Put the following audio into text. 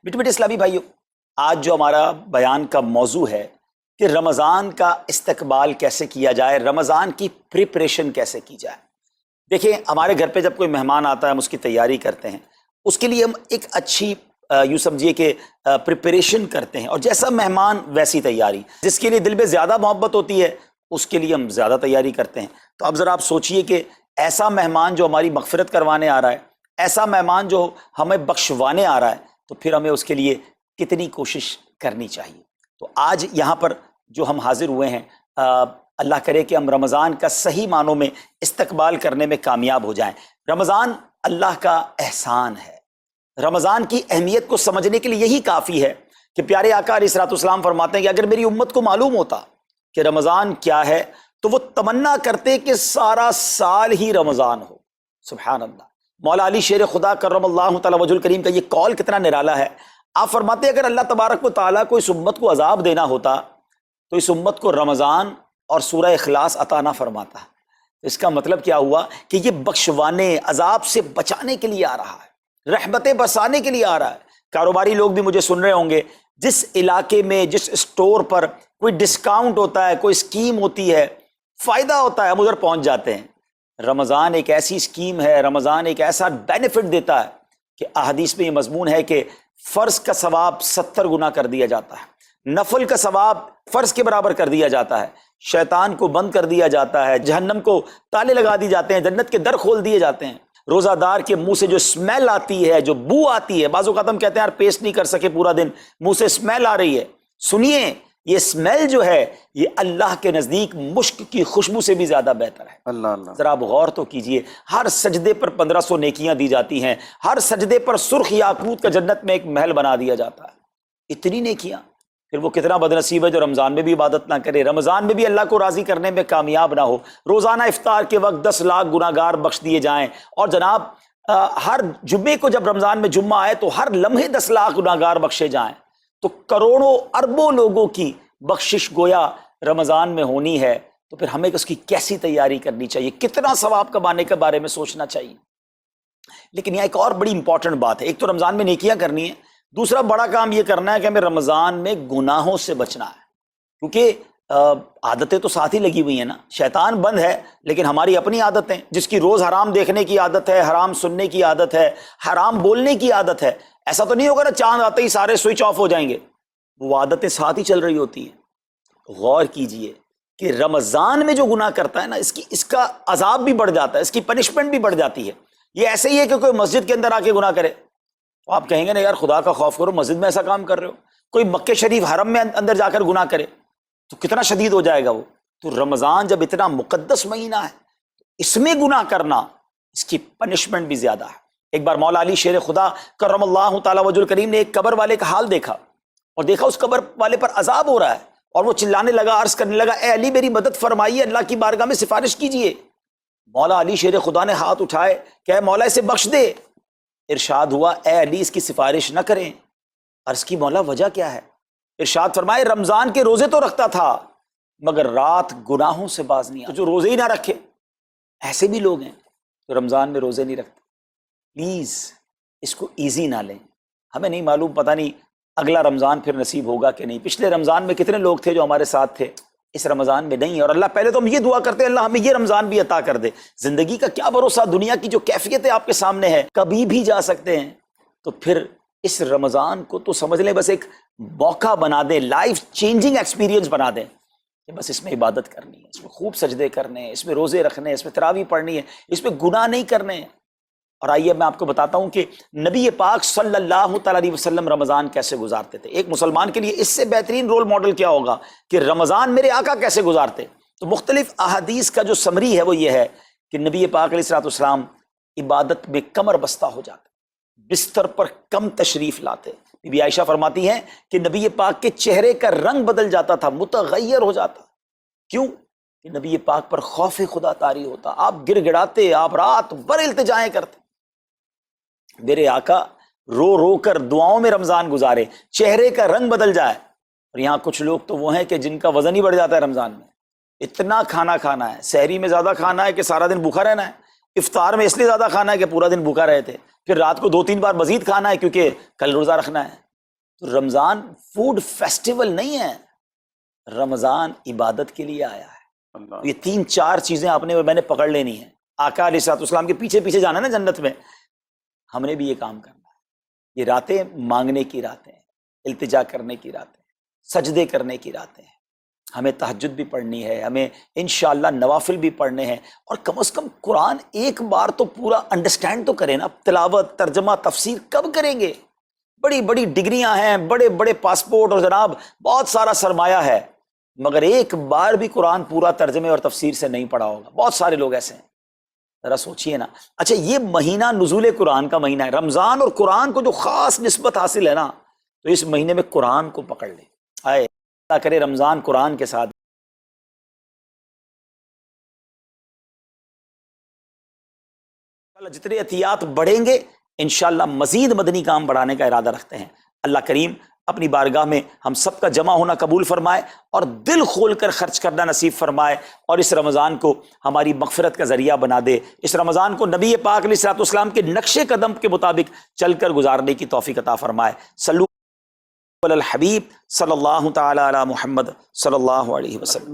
میٹھے میٹھے اسلامی بھائیوں، آج جو ہمارا بیان کا موضوع ہے کہ رمضان کا استقبال کیسے کیا جائے، رمضان کی پریپریشن کیسے کی جائے۔ دیکھیں، ہمارے گھر پہ جب کوئی مہمان آتا ہے ہم اس کی تیاری کرتے ہیں، اس کے لیے ہم ایک اچھی یوں سمجھیے کہ پریپریشن کرتے ہیں، اور جیسا مہمان ویسی تیاری، جس کے لیے دل میں زیادہ محبت ہوتی ہے اس کے لیے ہم زیادہ تیاری کرتے ہیں۔ تو اب ذرا آپ سوچئے کہ ایسا مہمان جو ہماری مغفرت کروانے آ رہا ہے، ایسا مہمان جو ہمیں بخشوانے آ رہا ہے، تو پھر ہمیں اس کے لیے کتنی کوشش کرنی چاہیے۔ تو آج یہاں پر جو ہم حاضر ہوئے ہیں، اللہ کرے کہ ہم رمضان کا صحیح معنوں میں استقبال کرنے میں کامیاب ہو جائیں۔ رمضان اللہ کا احسان ہے۔ رمضان کی اہمیت کو سمجھنے کے لیے یہی کافی ہے کہ پیارے آقا علیہ الصلوۃ والسلام فرماتے ہیں کہ اگر میری امت کو معلوم ہوتا کہ رمضان کیا ہے تو وہ تمنا کرتے کہ سارا سال ہی رمضان ہو۔ سبحان اللہ۔ مولا علی شیر خدا کرم اللہ تعالی وجہ الکریم کا یہ قول کتنا نرالا ہے۔ آپ فرماتے ہیں اگر اللہ تبارک و تعالیٰ کو اس امت کو عذاب دینا ہوتا تو اس امت کو رمضان اور سورہ اخلاص عطا نہ فرماتا۔ اس کا مطلب کیا ہوا کہ یہ بخشوانے، عذاب سے بچانے کے لیے آ رہا ہے، رحمتیں برسانے کے لیے آ رہا ہے۔ کاروباری لوگ بھی مجھے سن رہے ہوں گے، جس علاقے میں جس اسٹور پر کوئی ڈسکاؤنٹ ہوتا ہے، کوئی اسکیم ہوتی ہے، فائدہ ہوتا ہے، ہم ادھر پہنچ جاتے ہیں۔ رمضان ایک ایسی اسکیم ہے، رمضان ایک ایسا بینیفٹ دیتا ہے کہ احادیث میں یہ مضمون ہے کہ فرض کا ثواب 70 گنا کر دیا جاتا ہے، نفل کا ثواب فرض کے برابر کر دیا جاتا ہے، شیطان کو بند کر دیا جاتا ہے، جہنم کو تالے لگا دی جاتے ہیں، جنت کے در کھول دیے جاتے ہیں۔ روزہ دار کے منہ سے جو اسمیل آتی ہے، جو بو آتی ہے، بعض اوقات ہم کہتے ہیں یار پیسٹ نہیں کر سکے پورا دن، منہ سے اسمیل آ رہی ہے، سنیے یہ اسمیل جو ہے یہ اللہ کے نزدیک مشک کی خوشبو سے بھی زیادہ بہتر ہے۔ اللہ اللہ۔ ذرا آپ غور تو کیجئے، ہر سجدے پر 1500 نیکیاں دی جاتی ہیں، ہر سجدے پر سرخ یاقوت کا جنت میں ایک محل بنا دیا جاتا ہے۔ اتنی نیکیاں، پھر وہ کتنا بد نصیب ہے جو رمضان میں بھی عبادت نہ کرے، رمضان میں بھی اللہ کو راضی کرنے میں کامیاب نہ ہو۔ روزانہ افطار کے وقت 10 لاکھ گناہگار بخش دیے جائیں، اور جناب ہر جمعے کو جب رمضان میں جمعہ آئے تو ہر لمحے 10 لاکھ گناہگار بخشے جائیں، تو کروڑوں اربوں لوگوں کی بخشش گویا رمضان میں ہونی ہے۔ تو پھر ہمیں اس کی کیسی تیاری کرنی چاہیے، کتنا ثواب کمانے کے بارے میں سوچنا چاہیے۔ لیکن یہاں ایک اور بڑی امپورٹنٹ بات ہے، ایک تو رمضان میں نیکیاں کرنی ہے، دوسرا بڑا کام یہ کرنا ہے کہ ہمیں رمضان میں گناہوں سے بچنا ہے، کیونکہ عادتیں تو ساتھ ہی لگی ہوئی ہیں نا۔ شیطان بند ہے لیکن ہماری اپنی عادتیں، جس کی روز حرام دیکھنے کی عادت ہے، حرام سننے کی عادت ہے، حرام بولنے کی عادت ہے، ایسا تو نہیں ہوگا نا چاند آتے ہی سارے سوئچ آف ہو جائیں گے، وہ عادتیں ساتھ ہی چل رہی ہوتی ہیں۔ غور کیجئے کہ رمضان میں جو گناہ کرتا ہے نا، اس کا عذاب بھی بڑھ جاتا ہے، اس کی پنشمنٹ بھی بڑھ جاتی ہے۔ یہ ایسے ہی ہے کہ کوئی مسجد کے اندر آ کے گناہ کرے تو آپ کہیں گے نا یار خدا کا خوف کرو، مسجد میں ایسا کام کر رہے ہو۔ کوئی مکہ شریف حرم میں اندر جا کر گناہ کرے تو کتنا شدید ہو جائے گا وہ۔ تو رمضان جب اتنا مقدس مہینہ ہے، اس میں گناہ کرنا، اس کی پنشمنٹ بھی زیادہ ہے۔ ایک بار مولا علی شیر خدا کرم اللہ تعالی وجہ الکریم نے ایک قبر والے کا حال دیکھا، اور دیکھا اس قبر والے پر عذاب ہو رہا ہے، اور وہ چلانے لگا، عرض کرنے لگا اے علی میری مدد فرمائیے، اللہ کی بارگاہ میں سفارش کیجئے۔ مولا علی شیر خدا نے ہاتھ اٹھائے کہ اے مولا اسے بخش دے۔ ارشاد ہوا اے علی اس کی سفارش نہ کریں۔ عرض کی مولا وجہ کیا ہے؟ ارشاد فرمائے رمضان کے روزے تو رکھتا تھا مگر رات گناہوں سے باز نہیں آتا۔ تو جو روزے ہی نہ رکھے، ایسے بھی لوگ ہیں جو رمضان میں روزے نہیں رکھتے۔ پلیز اس کو ایزی نہ لیں۔ ہمیں نہیں معلوم، پتہ نہیں اگلا رمضان پھر نصیب ہوگا کہ نہیں۔ پچھلے رمضان میں کتنے لوگ تھے جو ہمارے ساتھ تھے، اس رمضان میں نہیں۔ اور اللہ پہلے تو ہم یہ دعا کرتے ہیں اللہ ہمیں یہ رمضان بھی عطا کر دے۔ زندگی کا کیا بھروسہ، دنیا کی جو کیفیت آپ کے سامنے ہے کبھی بھی جا سکتے ہیں۔ تو پھر اس رمضان کو تو سمجھ لیں بس ایک موقع بنا دیں، لائف چینجنگ ایکسپیرینس بنا دیں کہ بس اس میں عبادت کرنی ہے، اس میں خوب سجدے کرنے ہیں، اس میں روزے رکھنے ہیں، اس میں تراویح پڑھنی ہے، اس میں گناہ نہیں کرنے ہیں۔ اور آئیے میں آپ کو بتاتا ہوں کہ نبی پاک صلی اللہ تعالی علیہ وسلم رمضان کیسے گزارتے تھے۔ ایک مسلمان کے لیے اس سے بہترین رول ماڈل کیا ہوگا کہ رمضان میرے آقا کیسے گزارتے۔ تو مختلف احادیث کا جو سمری ہے وہ یہ ہے کہ نبی پاک علیہ الصلوۃ والسلام عبادت میں کمر بستہ ہو جاتے، بستر پر کم تشریف لاتے۔ بی بی عائشہ فرماتی ہیں کہ نبی پاک کے چہرے کا رنگ بدل جاتا تھا، متغیر ہو جاتا۔ کیوں؟ کہ نبی پاک پر خوف خدا طاری ہوتا، آپ گر گڑاتے، آپ رات بھر التجائیں کرتے۔ میرے آقا رو رو کر دعاؤں میں رمضان گزارے، چہرے کا رنگ بدل جائے۔ اور یہاں کچھ لوگ تو وہ ہیں کہ جن کا وزن ہی بڑھ جاتا ہے رمضان میں۔ اتنا کھانا کھانا ہے، سحری میں زیادہ کھانا ہے کہ سارا دن بھوکا رہنا ہے، افطار میں اس لیے زیادہ کھانا ہے کہ پورا دن بھوکا رہے تھے، پھر رات کو 2-3 بار مزید کھانا ہے کیونکہ کل روزہ رکھنا ہے۔ تو رمضان فوڈ فیسٹیول نہیں ہے، رمضان عبادت کے لیے آیا ہے۔ یہ 3-4 چیزیں آپ نے میں نے پکڑ لینی ہیں۔ آقا علیہ الصلوۃ والسلام کے پیچھے پیچھے جانا ہے نا جنت میں، ہم نے بھی یہ کام کرنا ہے۔ یہ راتیں مانگنے کی راتیں ہیں، التجا کرنے کی راتیں، سجدے کرنے کی راتیں ہیں۔ ہمیں تہجد بھی پڑھنی ہے، ہمیں انشاءاللہ نوافل بھی پڑھنے ہیں، اور کم از کم قرآن ایک بار تو پورا انڈرسٹینڈ تو کریں نا۔ تلاوت، ترجمہ، تفسیر کب کریں گے؟ بڑی بڑی ڈگریاں ہیں، بڑے بڑے پاسپورٹ اور جناب بہت سارا سرمایہ ہے، مگر ایک بار بھی قرآن پورا ترجمے اور تفسیر سے نہیں پڑھا ہوگا۔ بہت سارے لوگ ایسے ہیں، ذرا سوچئے نا۔ اچھا، یہ مہینہ نزول قرآن کا مہینہ ہے، رمضان اور قرآن کو جو خاص نسبت حاصل ہے نا، تو اس مہینے میں قرآن کو پکڑ لیں۔ آئے اللہ کرے رمضان قرآن کے ساتھ جتنے عطیات بڑھیں گے انشاءاللہ مزید مدنی کام بڑھانے کا ارادہ رکھتے ہیں۔ اللہ کریم اپنی بارگاہ میں ہم سب کا جمع ہونا قبول فرمائے اور دل کھول کر خرچ کرنا نصیب فرمائے، اور اس رمضان کو ہماری مغفرت کا ذریعہ بنا دے۔ اس رمضان کو نبی پاک علیہ الصلوۃ والسلام کے نقش قدم کے مطابق چل کر گزارنے کی توفیق عطا فرمائے۔ صلو علی الحبیب صلی اللہ تعالی علی محمد صلی اللہ علیہ وسلم۔